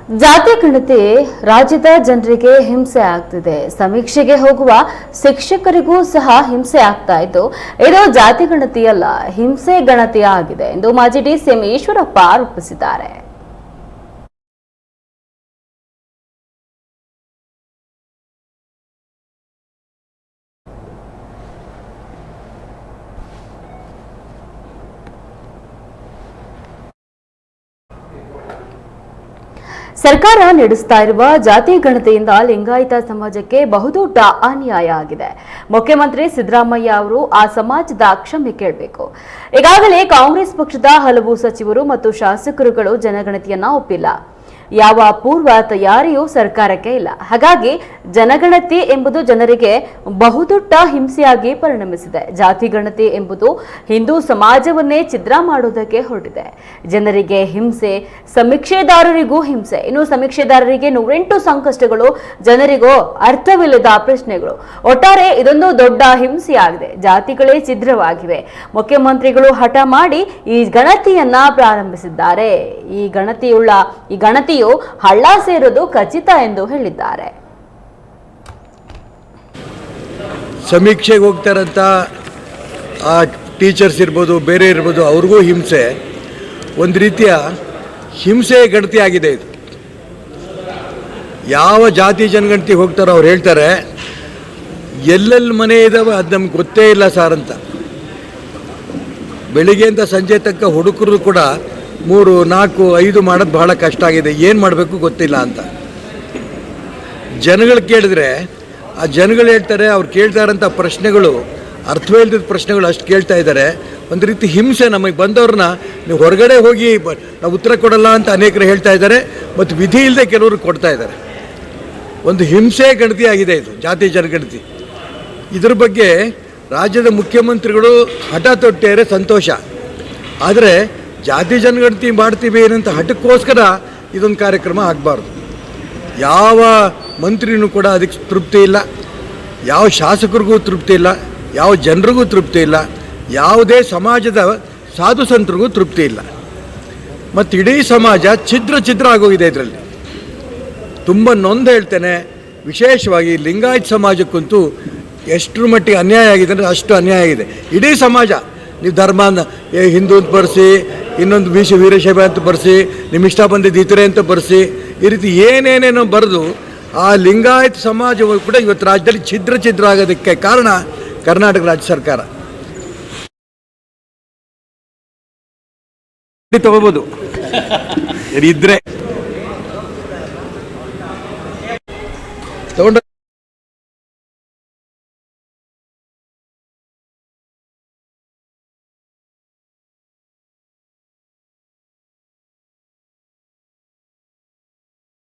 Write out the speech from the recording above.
ಜಾತಿ ಗಣತಿ ರಾಜ್ಯದ ಜನರಿಗೆ ಹಿಂಸೆ ಆಗ್ತಿದೆ. ಸಮೀಕ್ಷೆಗೆ ಹೋಗುವ ಶಿಕ್ಷಕರಿಗೂ ಸಹ ಹಿಂಸೆ ಆಗ್ತಾ ಇದ್ದು, ಇದು ಜಾತಿ ಗಣತಿಯಲ್ಲ, ಹಿಂಸೆ ಗಣತಿ ಆಗಿದೆ ಎಂದು ಮಾಜಿ ಡಿಸಿಎಂ ಈಶ್ವರಪ್ಪ ಆರೋಪಿಸಿದ್ದಾರೆ. ಸರ್ಕಾರ ನಡೆಸ್ತಾ ಇರುವ ಜಾತಿ ಗಣತಿಯಿಂದ ಲಿಂಗಾಯತ ಸಮಾಜಕ್ಕೆ ಬಹುದೊಡ್ಡ ಅನ್ಯಾಯ ಆಗಿದೆ. ಮುಖ್ಯಮಂತ್ರಿ ಸಿದ್ದರಾಮಯ್ಯ ಅವರು ಆ ಸಮಾಜದ ಕ್ಷಮೆ ಕೇಳಬೇಕು. ಈಗಾಗಲೇ ಕಾಂಗ್ರೆಸ್ ಪಕ್ಷದ ಹಲವು ಸಚಿವರು ಮತ್ತು ಶಾಸಕರುಗಳು ಜನಗಣತಿಯನ್ನ ಒಪ್ಪಿಲ್ಲ. ಯಾವ ಪೂರ್ವ ತಯಾರಿಯೂ ಸರ್ಕಾರಕ್ಕೆ ಇಲ್ಲ. ಹಾಗಾಗಿ ಜನಗಣತಿ ಎಂಬುದು ಜನರಿಗೆ ಬಹುದೊಡ್ಡ ಹಿಂಸೆಯಾಗಿ ಪರಿಣಮಿಸಿದೆ. ಜಾತಿ ಗಣತಿ ಎಂಬುದು ಹಿಂದೂ ಸಮಾಜವನ್ನೇ ಛಿದ್ರ ಮಾಡುವುದಕ್ಕೆ ಹೊರಟಿದೆ. ಜನರಿಗೆ ಹಿಂಸೆ, ಸಮೀಕ್ಷೆದಾರರಿಗೂ ಹಿಂಸೆ. ಇನ್ನು ಸಮೀಕ್ಷೆದಾರರಿಗೆ 108 ಸಂಕಷ್ಟಗಳು, ಜನರಿಗೂ ಅರ್ಥವಿಲ್ಲದ ಪ್ರಶ್ನೆಗಳು. ಒಟ್ಟಾರೆ ಇದೊಂದು ದೊಡ್ಡ ಹಿಂಸೆಯಾಗಿದೆ. ಜಾತಿಗಳೇ ಛಿದ್ರವಾಗಿವೆ. ಮುಖ್ಯಮಂತ್ರಿಗಳು ಹಠ ಮಾಡಿ ಈ ಗಣತಿಯನ್ನ ಪ್ರಾರಂಭಿಸಿದ್ದಾರೆ. ಈ ಗಣತಿಯು ಹಳ್ಳ ಸೇರೋದು ಖಚಿತ ಎಂದು ಹೇಳಿದ್ದಾರೆ. ಸಮೀಕ್ಷೆಗೆ ಹೋಗ್ತಾರಂತ ಆ ಟೀಚರ್ಸ್ ಇರ್ಬೋದು, ಬೇರೆ ಇರ್ಬೋದು, ಅವ್ರಿಗೂ ಹಿಂಸೆ. ಒಂದು ರೀತಿಯ ಹಿಂಸೆ ಗಣತಿ ಆಗಿದೆ ಇದು. ಯಾವ ಜಾತಿ ಜನಗಣತಿ ಹೋಗ್ತಾರೋ ಅವ್ರು ಹೇಳ್ತಾರೆ, ಎಲ್ಲೆಲ್ಲಿ ಮನೆ ಇದಾವೆ ಅದು ನಮ್ಗೆ ಗೊತ್ತೇ ಇಲ್ಲ ಸರ್ ಅಂತ. ಬೆಳಿಗ್ಗೆಯಿಂದ ಸಂಜೆ ತನಕ ಹುಡುಗರು ಕೂಡ 3, 4, 5 ಮಾಡೋದು ಬಹಳ ಕಷ್ಟ ಆಗಿದೆ. ಏನು ಮಾಡಬೇಕು ಗೊತ್ತಿಲ್ಲ ಅಂತ ಜನಗಳು ಕೇಳಿದ್ರೆ, ಆ ಜನಗಳು ಹೇಳ್ತಾರೆ, ಅವ್ರು ಕೇಳ್ತಾ ಇರೋಂಥ ಪ್ರಶ್ನೆಗಳು ಅರ್ಥವೇ ಇಲ್ಲದ ಪ್ರಶ್ನೆಗಳು ಅಷ್ಟು ಕೇಳ್ತಾ ಇದ್ದಾರೆ. ಒಂದು ರೀತಿ ಹಿಂಸೆ. ನಮಗೆ ಬಂದವ್ರನ್ನ ನೀವು ಹೊರಗಡೆ ಹೋಗಿ ನಾವು ಉತ್ತರ ಕೊಡಲ್ಲ ಅಂತ ಅನೇಕರು ಹೇಳ್ತಾ ಇದ್ದಾರೆ, ಮತ್ತು ವಿಧಿ ಇಲ್ಲದೆ ಕೆಲವರು ಕೊಡ್ತಾ ಇದ್ದಾರೆ. ಒಂದು ಹಿಂಸೆ ಗಣತಿ ಆಗಿದೆ ಇದು ಜಾತಿ ಜನಗಣತಿ. ಇದ್ರ ಬಗ್ಗೆ ರಾಜ್ಯದ ಮುಖ್ಯಮಂತ್ರಿಗಳು ಹಠ ತೊಟ್ಟಿದರೆ ಸಂತೋಷ. ಆದರೆ ಜಾತಿ ಜನಗಣತಿ ಮಾಡ್ತೀವಿ ಏನಂತ ಹಠಕ್ಕೋಸ್ಕರ ಇದೊಂದು ಕಾರ್ಯಕ್ರಮ ಆಗಬಾರ್ದು. ಯಾವ ಮಂತ್ರಿನೂ ಕೂಡ ಅದಕ್ಕೆ ತೃಪ್ತಿ ಇಲ್ಲ, ಯಾವ ಶಾಸಕರಿಗೂ ತೃಪ್ತಿ ಇಲ್ಲ, ಯಾವ ಜನರಿಗೂ ತೃಪ್ತಿ ಇಲ್ಲ, ಯಾವುದೇ ಸಮಾಜದ ಸಾಧು ಸಂತರಿಗೂ ತೃಪ್ತಿ ಇಲ್ಲ. ಮತ್ತು ಇಡೀ ಸಮಾಜ ಛಿದ್ರ ಆಗೋಗಿದೆ. ಇದರಲ್ಲಿ ತುಂಬ ನೊಂದು ಹೇಳ್ತೇನೆ. ವಿಶೇಷವಾಗಿ ಲಿಂಗಾಯತ ಸಮಾಜಕ್ಕಂತೂ ಎಷ್ಟರ ಮಟ್ಟಿಗೆ ಅನ್ಯಾಯ ಆಗಿದೆ ಅಂದರೆ ಅಷ್ಟು ಅನ್ಯಾಯ ಆಗಿದೆ. ಇಡೀ ಸಮಾಜ, ನೀವು ಧರ್ಮನ ಹಿಂದೂ ಅಂತ ಬರೆಸಿ, ಇನ್ನೊಂದು ವೀರಶೈವ ಅಂತ ಬರೆಸಿ, ನಿಮ್ಮ ಇಷ್ಟ ಬಂದಿದ್ದು ಇತರೆ ಅಂತ ಬರೆಸಿ, ಈ ರೀತಿ ಏನೇನೇನೋ ಬರೆದು ಆ ಲಿಂಗಾಯತ ಸಮಾಜವು ಕೂಡ ಇವತ್ತು ರಾಜ್ಯದಲ್ಲಿ ಛಿದ್ರ ಆಗೋದಕ್ಕೆ ಕಾರಣ ಕರ್ನಾಟಕ ರಾಜ್ಯ ಸರ್ಕಾರ. ತಗೋಬೋದು ಇದ್ರೆ ತಗೊಂಡ